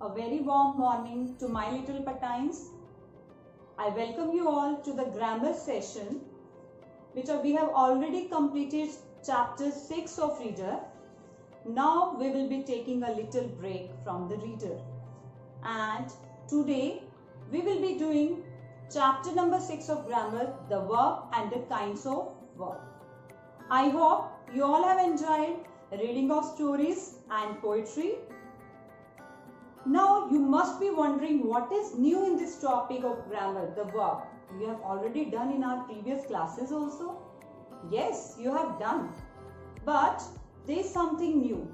A very warm morning to my little Patines. I welcome you all to the grammar session which we have already completed chapter 6 of Reader. Now we will be taking a little break from the Reader. And today we will be doing chapter number 6 of grammar, the verb and the kinds of verb. I hope you all have enjoyed reading of stories and poetry. Now you must be wondering what is new in this topic of grammar, the verb. We have already done in our previous classes also. Yes, you have done. But there is something new.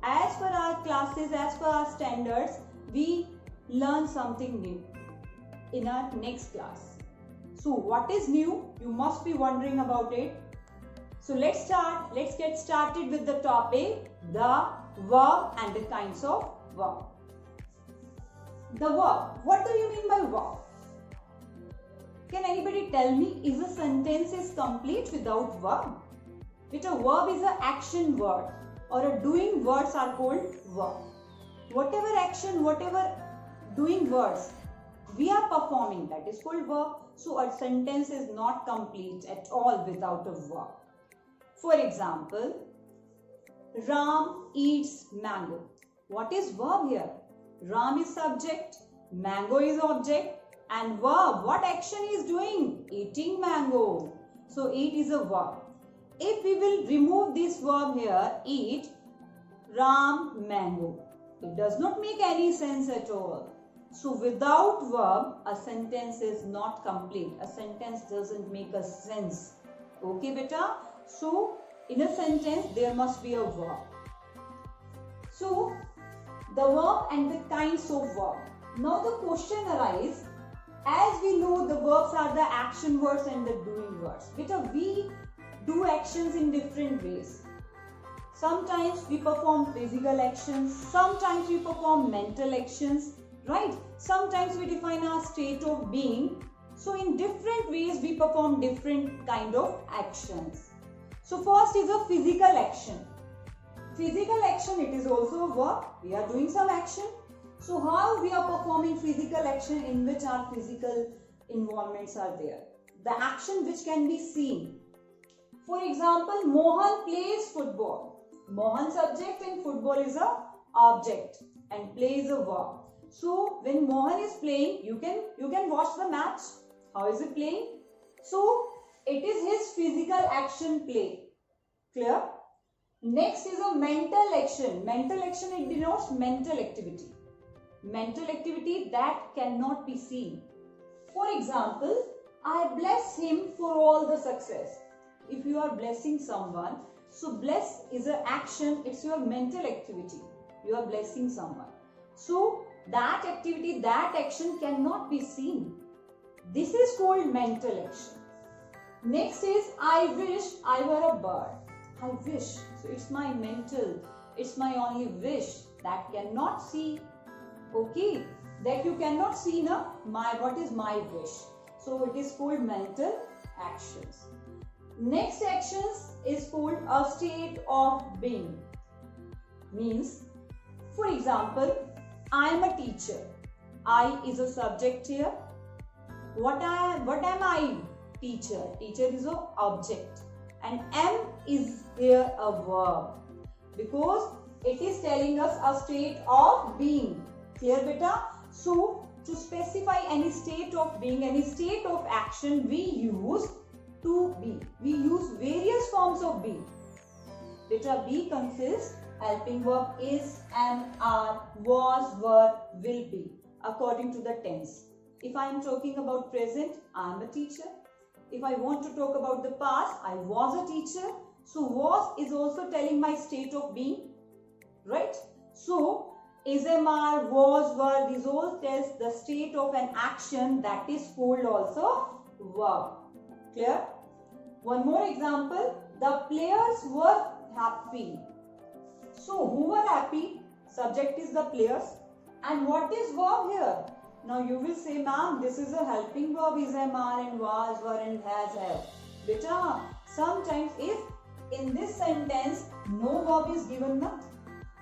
As per our classes, as per our standards, we learn something new in our next class. So what is new? You must be wondering about it. So let's start. Let's get started with the topic, the verb and the kinds of verb. The verb. What do you mean by verb? Can anybody tell me, is a sentence is complete without verb? Which a verb is an action word or a doing words are called verb. Whatever action, whatever doing words we are performing, that is called verb. So a sentence is not complete at all without a verb. For example, Ram eats mango. What is verb here? Ram is subject, mango is object, and verb, what action is doing? Eating mango. So eat is a verb. If we will remove this verb here, eat, Ram mango, it does not make any sense at all. So without verb, a sentence is not complete. A sentence doesn't make a sense. Okay, beta? So in a sentence, there must be a verb. So the verb and the kinds of verb. Now the question arises, as we know the verbs are the action words and the doing words. Because we do actions in different ways. Sometimes we perform physical actions, sometimes we perform mental actions, right? Sometimes we define our state of being. So in different ways we perform different kind of actions. So first is a physical action. Physical action, it is also a verb. We are doing some action. So how we are performing physical action in which our physical involvements are there. The action which can be seen. For example, Mohan plays football. Mohan subject and football is a object and play is a verb. So when Mohan is playing, you can watch the match. How is he playing? So it is his physical action play. Clear? Next is a mental action. Mental action, it denotes mental activity. Mental activity that cannot be seen. For example, I bless him for all the success. If you are blessing someone, so bless is an action, it's your mental activity. You are blessing someone. So that activity, that action cannot be seen. This is called mental action. Next is I wish I were a bird. I wish. So it's my mental, it's my only wish that cannot see. Okay, that you cannot see now. What is my wish? So it is called mental actions. Next actions is called a state of being. Means, for example, I am a teacher. I is a subject here. What am I? Teacher. Teacher is an object. And am is here a verb. Because it is telling us a state of being. Clear, beta? So, to specify any state of being, any state of action, we use to be. We use various forms of be. Beta, be consists helping verb is, am, are, was, were, will be according to the tense. If I am talking about present, I am a teacher. If I want to talk about the past, I was a teacher. So was is also telling my state of being, right? So is, am, are, was, were, these all tells the state of an action that is called also verb. Clear? One more example, the players were happy. So who were happy? Subject is the players. And what is verb here? Now you will say, ma'am, this is a helping verb, is, am, are, and was, were, and has, have. Beta, sometimes if in this sentence no verb is given,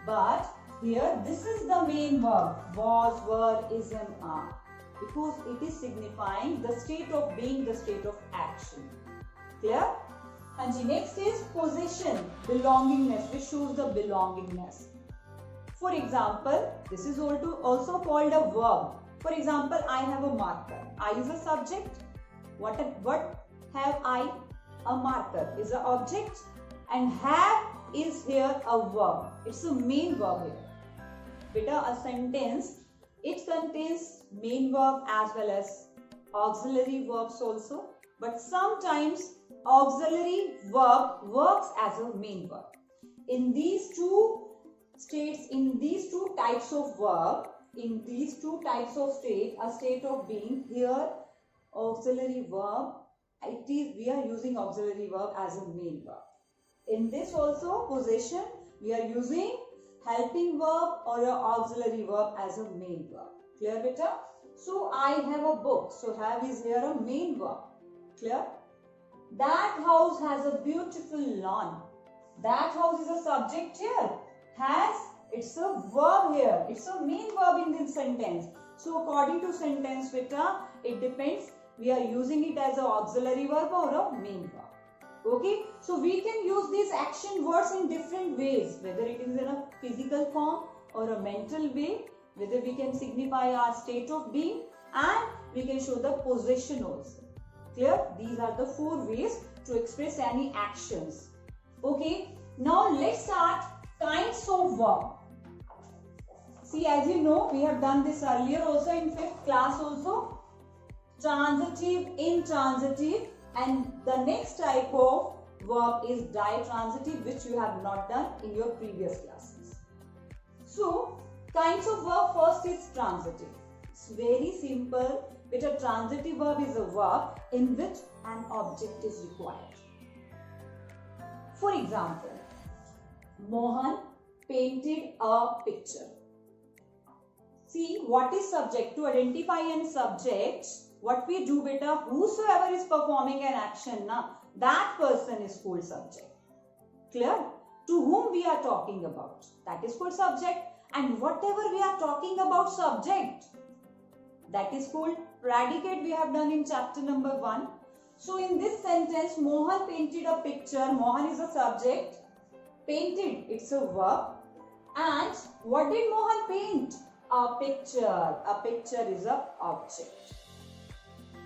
but Here, this is the main verb. Was, were, is and are. Because it is signifying the state of being, the state of action. Clear? And the next is possession, belongingness, which shows the belongingness. For example, this is also called a verb. For example, I have a marker. I is a subject. What have I? A marker is an object. And have is here a verb. It's a main verb here. Beta, a sentence, it contains main verb as well as auxiliary verbs also. But sometimes auxiliary verb works as a main verb. In these two states, in these two types of verb, in these two types of state, a state of being, here auxiliary verb, we are using auxiliary verb as a main verb. In this also possession, we are using helping verb or an auxiliary verb as a main verb. Clear, beta? So I have a book. So have is here a main verb. Clear? That house has a beautiful lawn. That house is a subject here. Has, it's a verb here. It's a main verb in this sentence. So according to sentence, beta, it depends. We are using it as an auxiliary verb or a main verb. Okay, so we can use these action words in different ways, whether it is in a physical form or a mental way, whether we can signify our state of being, and we can show the possession also. Clear? These are the four ways to express any actions. Okay, now let's start kinds of verb. See, as you know, we have done this earlier also in 5th class also. Transitive, intransitive, and the next type of verb is ditransitive, which you have not done in your previous classes. So, kinds of verb, first is transitive. It's very simple, but a transitive verb is a verb in which an object is required. For example, Mohan painted a picture. See, what is subject? To identify an subject, what we do, beta, whosoever is performing an action, that person is called subject. Clear? To whom we are talking about, that is called subject. And whatever we are talking about subject, that is called predicate. We have done in chapter number 1. So in this sentence, Mohan painted a picture. Mohan is a subject. Painted, it's a verb. And what did Mohan paint? A picture. A picture is an object.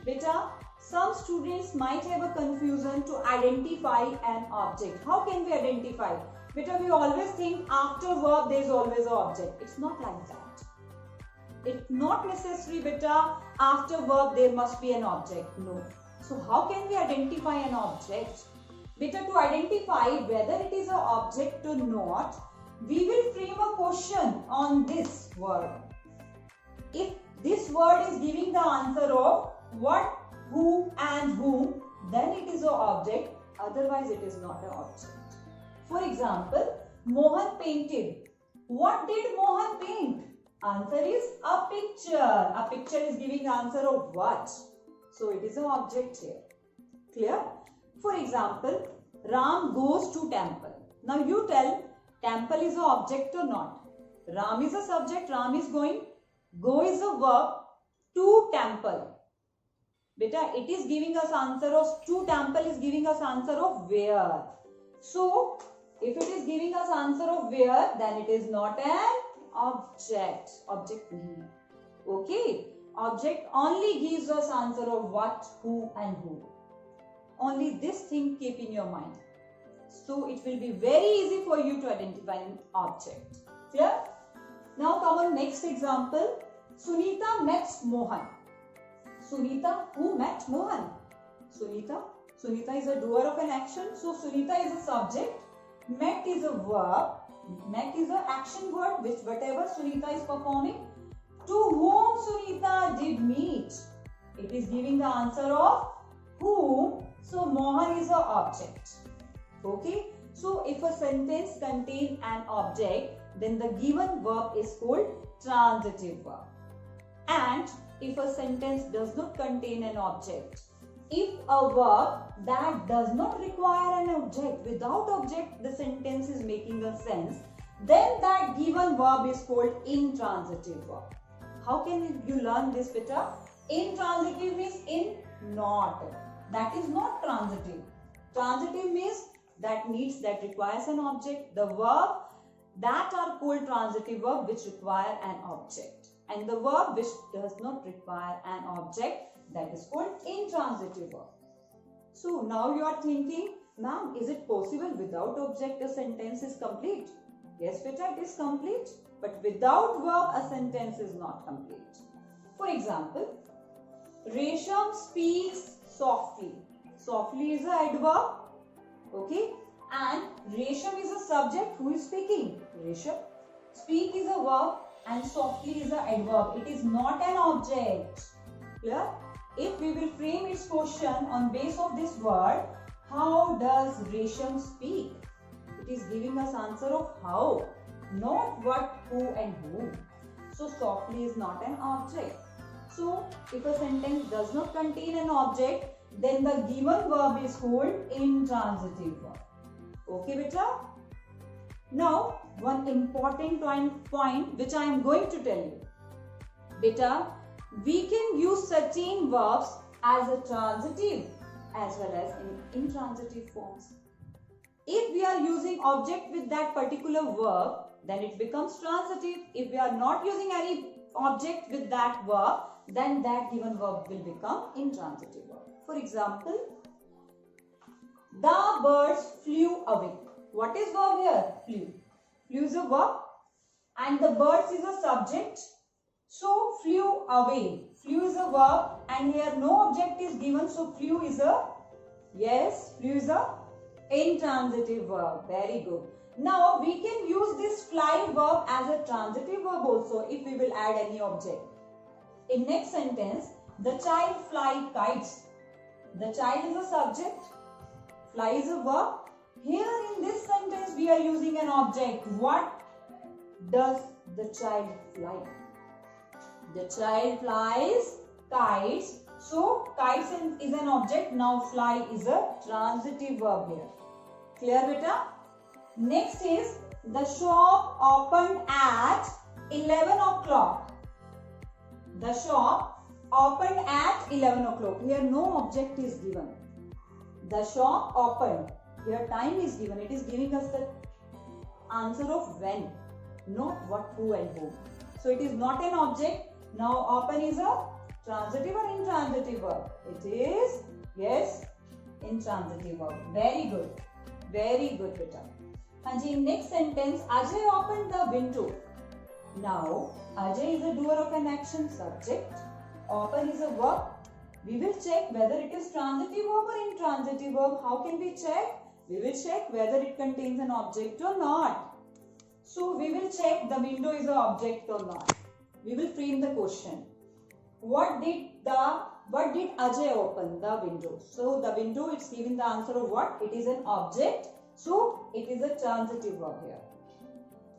Beta, some students might have a confusion to identify an object. How can we identify? Beta, we always think after verb there is always an object. It's not like that. It's not necessary, beta, after verb there must be an object. No. So how can we identify an object? Beta, to identify whether it is an object or not, we will frame a question on this word. If this word is giving the answer of what, who and whom, then it is an object, otherwise it is not an object. For example, Mohan painted. What did Mohan paint? Answer is a picture. A picture is giving answer of what? So it is an object here. Clear? For example, Ram goes to temple. Now you tell, temple is an object or not? Ram is a subject, Ram is going. Go is a verb, to temple. Beta, it is giving us answer of, to temple is giving us answer of where. So, if it is giving us answer of where, then it is not an object. Object nahi. Okay. Object only gives us answer of what, who and who. Only this thing keep in your mind. So, it will be very easy for you to identify an object. Clear? Now come on next example. Sunita met Mohan. Sunita, who met Mohan? Sunita. Sunita is a doer of an action. So Sunita is a subject. Met is a verb. Met is an action word which whatever Sunita is performing. To whom Sunita did meet? It is giving the answer of whom. So Mohan is an object. Okay. So if a sentence contains an object, then the given verb is called transitive verb. And if a sentence does not contain an object, if a verb that does not require an object, without object the sentence is making a sense, then that given verb is called intransitive verb. How can you learn this, beta? Intransitive means in not. That is not transitive. Transitive means that requires an object. The verb that are called transitive verb which require an object. And the verb which does not require an object, that is called intransitive verb. So now you are thinking, ma'am, is it possible without object a sentence is complete? Yes, beta, it is complete. But without verb a sentence is not complete. For example, Resham speaks softly. Softly is an adverb. Okay. And Resham is a subject who is speaking. Resham. Speak is a verb and softly is an adverb. It is not an object. Clear? If we will frame its question on base of this word, how does Resham speak? It is giving us answer of how, not what, who and whom. So softly is not an object. So if a sentence does not contain an object, then the given verb is called intransitive verb. Okay, beta? Now, one important point which I am going to tell you. Beta, we can use certain verbs as a transitive as well as in intransitive forms. If we are using object with that particular verb, then it becomes transitive. If we are not using any object with that verb, then that given verb will become intransitive verb. For example, the birds flew away. What is verb here? Flew. Flew is a verb and the birds is a subject. So flew away. Flew is a verb and here no object is given. So flew is a, yes, flew is a intransitive verb. Very good. Now we can use this fly verb as a transitive verb also if we will add any object. In next sentence, the child fly kites. The child is a subject. Fly is a verb. Here in this sentence we are using an object. What does the child fly? The child flies kites. So kites is an object. Now fly is a transitive verb here. Clear, beta? Next is the shop opened at 11 o'clock. The shop opened at 11 o'clock. Here no object is given. The shop opened. Here time is given. It is giving us the answer of when, not what, who and whom. So it is not an object. Now open is a transitive or intransitive verb? It is, yes, intransitive verb. Very good. Very good, beta. And in next sentence, Ajay opened the window. Now, Ajay is a doer of an action, subject. Open is a verb. We will check whether it is transitive verb or intransitive verb. How can we check? We will check whether it contains an object or not. So, we will check the window is an object or not. We will frame the question. What did Ajay open? The window. So, the window, it's giving the answer of what? It is an object. So, it is a transitive verb here.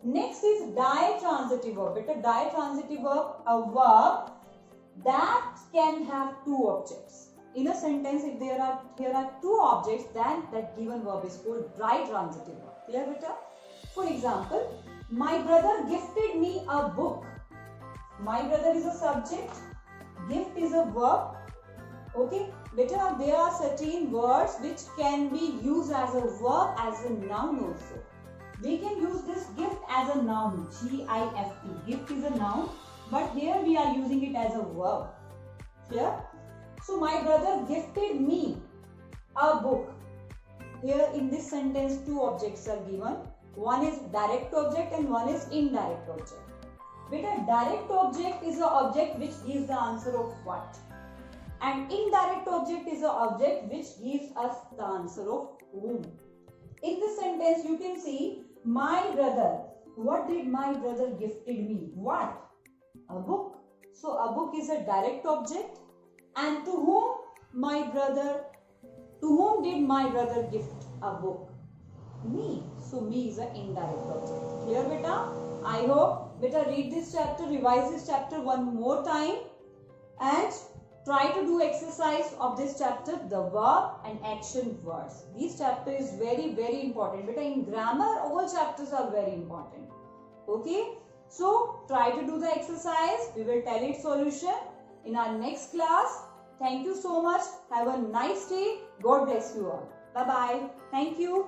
Next is ditransitive verb. Beta, ditransitive verb, a verb that can have two objects. In a sentence, if here are two objects, then that given verb is called ditransitive verb. Clear, beta? For example, my brother gifted me a book. My brother is a subject. Gift is a verb. Okay, beta, there are certain words which can be used as a verb, as a noun also. We can use this gift as a noun, G-I-F-T. Gift is a noun, but here we are using it as a verb. Clear? So, my brother gifted me a book. Here in this sentence, two objects are given. One is direct object and one is indirect object. Beta, direct object is an object which gives the answer of what? And indirect object is an object which gives us the answer of whom. In this sentence, you can see my brother. What did my brother gifted me? What? A book. So a book is a direct object. And to whom did my brother gift a book? Me. So me is an indirect object. Clear, beta? I hope beta read this chapter, revise this chapter one more time, and try to do exercise of this chapter, the verb and action words. This chapter is very important. But in grammar, all chapters are very important. Okay. So try to do the exercise. We will tell its solution in our next class. Thank you so much. Have a nice day. God bless you all. Bye-bye. Thank you.